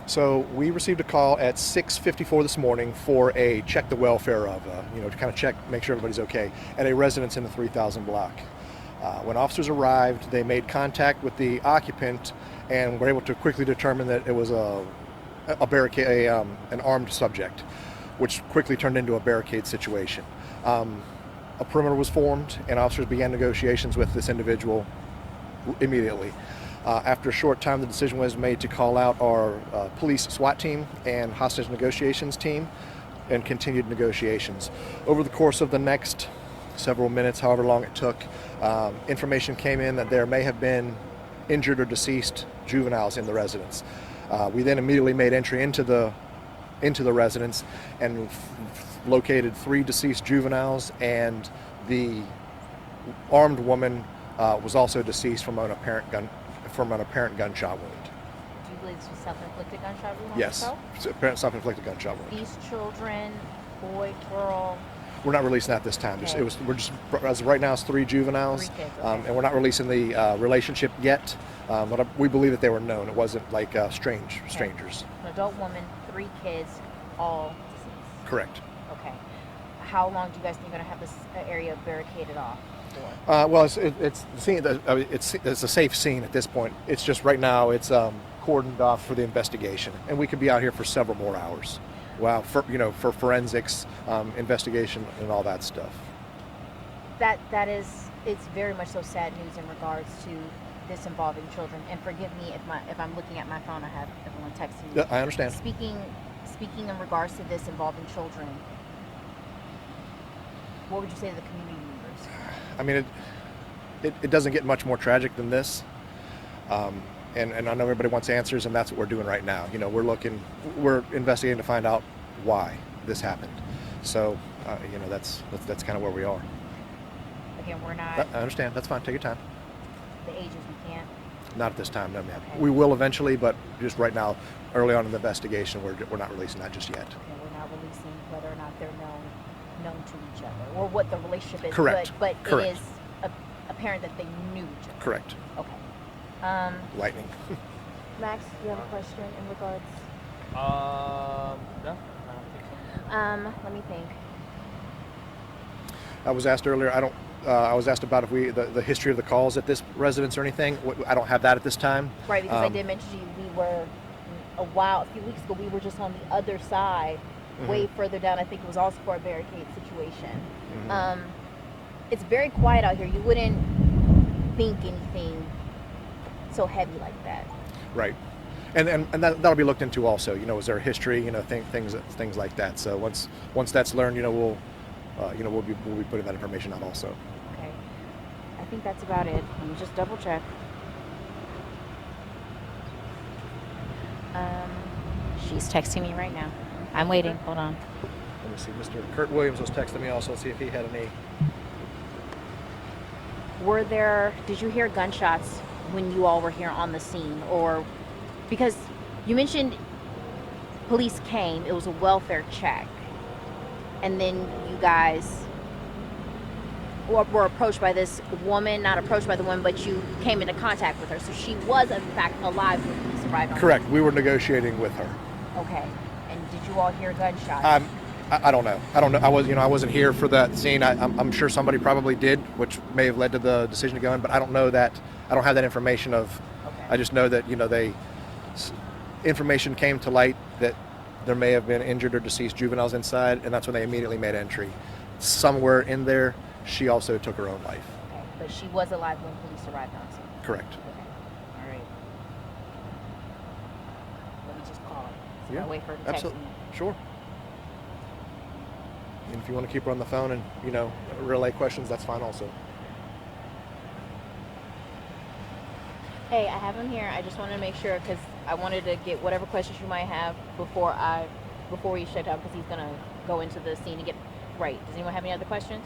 So we received a call at 6:54 this morning for a check the welfare of, to kind of check, make sure everybody's okay, at a residence in the 3000 block. When officers arrived, they made contact with the occupant and were able to quickly determine that it was a barricade, an armed subject, which quickly turned into a barricade situation. A perimeter was formed, and officers began negotiations with this individual immediately. After a short time, the decision was made to call out our police SWAT team and hostage negotiations team and continued negotiations. Over the course of the next several minutes, however long it took, information came in that there may have been injured or deceased juveniles in the residence. We then immediately made entry into the residence and located 3 deceased juveniles, and the armed woman was also deceased from an apparent gunshot wound. Do you believe this was self-inflicted gunshot wound on Yes, yourself? apparent self-inflicted gunshot wound. These children, boy, girl. We're not releasing that this time. Okay. As of right now, it's 3 juveniles, 3 kids, okay. and we're not releasing the relationship yet. But we believe that they were known. It wasn't like strangers. An adult woman, 3 kids, all deceased. Correct. Okay. How long do you guys think you're going to have this area barricaded off for? Well, it's the scene. It's a safe scene at this point. It's just right now it's cordoned off for the investigation, and we could be out here for several more hours. Wow, for forensics, investigation, and all that stuff. It's very much so sad news in regards to this involving children. And forgive me if I'm looking at my phone. I have everyone texting me. Yeah, I understand. Speaking in regards to this involving children, what would you say to the community members? I mean, it doesn't get much more tragic than this. And I know everybody wants answers, and that's what we're doing right now. We're investigating to find out why this happened. So, that's kind of where we are. Again, we're not. I understand. That's fine. Take your time. The ages we can't. Not at this time, no, ma'am. Okay. We will eventually, but just right now, early on in the investigation, we're not releasing that just yet. Okay, we're not releasing whether or not they're known to each other or what the relationship is. Correct. But Correct. it is apparent that they knew each other. Correct. Okay. Lightning. Max, do you have a question in regards? No, I don't think so. Let me think. I was asked earlier. I was asked about if the history of the calls at this residence or anything. I don't have that at this time. Right, because I did mention to you we were a few weeks ago. We were just on the other side, way further down. I think it was also for a barricade situation. Mm-hmm. It's very quiet out here. You wouldn't think anything so heavy like that. Right. And that'll be looked into also. Is there a history? Things like that. So once that's learned, we'll be putting that information out also. Okay. I think that's about it. Let me just double check. She's texting me right now. I'm waiting. Hold on. Let me see. Mr. Kurt Williams was texting me also. See if he had any. Did you hear gunshots when you all were here on the scene? Or because you mentioned police came, it was a welfare check, and then you guys were approached by this woman, not approached by the woman, but you came into contact with her. So she was in fact alive when police arrived on Correct. We were negotiating with her. Okay. And did you all hear gunshots? I don't know. I wasn't here for that scene. I'm sure somebody probably did, which may have led to the decision to go in. But I don't know that. I don't have that information of. Okay. I just know that information came to light that there may have been injured or deceased juveniles inside, and that's when they immediately made entry. Somewhere in there, she also took her own life. Okay. But she was alive when police arrived on scene. Correct. Okay. All right. Let me just call her. So Yeah. I'll wait for her to text Absolutely. me. Sure. And if you want to keep her on the phone and relay questions, that's fine also. Hey, I have him here. I just wanted to make sure because I wanted to get whatever questions you might have before we shut down because he's gonna go into the scene and get right. Does anyone have any other questions?